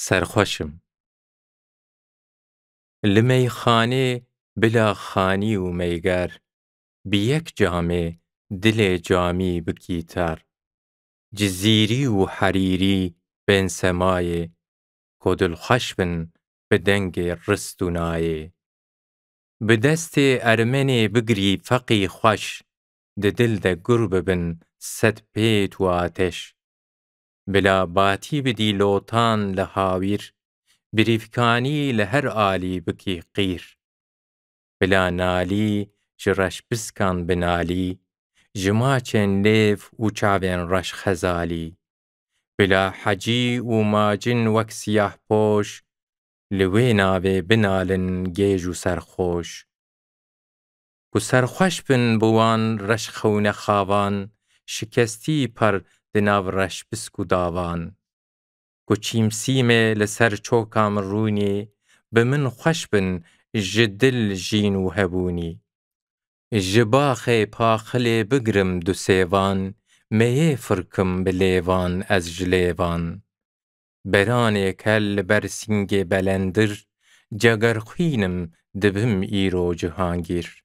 سەرخۆشم. لە مەیخانێ بلا خانی و مەیگەر، بە یەک جامێ دلێ جامی بگیتار. جزیری و حەریری بێن سەمایێ، کۆ دڵخۆش بن بە دەنگێ ڕست و نایێ. بە دەستێ ئەرمەنێ بگری فەقی خۆش، دە دل دە گوڕ ببن سەد پێت و ئاتەش. بلا باتی بدی لۆتان لە هاویر، بریفکانی لە هەر ئالی بکی قیر. بلا نالی ji ڕەشپسکان بنالی، ji ماچên lêv û çavên reşxezalî. Bila hecî û macin wek siyahpoş، li wê navê binalin gêj û serxoş. Ku serxweş bin bi wan reşxewne xavan، şikestî per di nav reşpisk û davan. Ku çîmsîmê li ser çoka min rûnî، bi min xweş bin ji dil jîn û hebûnî. Ji baxê paxilê bigirim du sêvan، meyê firkim bi lêvan ez ji lêvan. Beranê kel li ber sîngê belendir، cegerxwînim dibim îro cihangîr.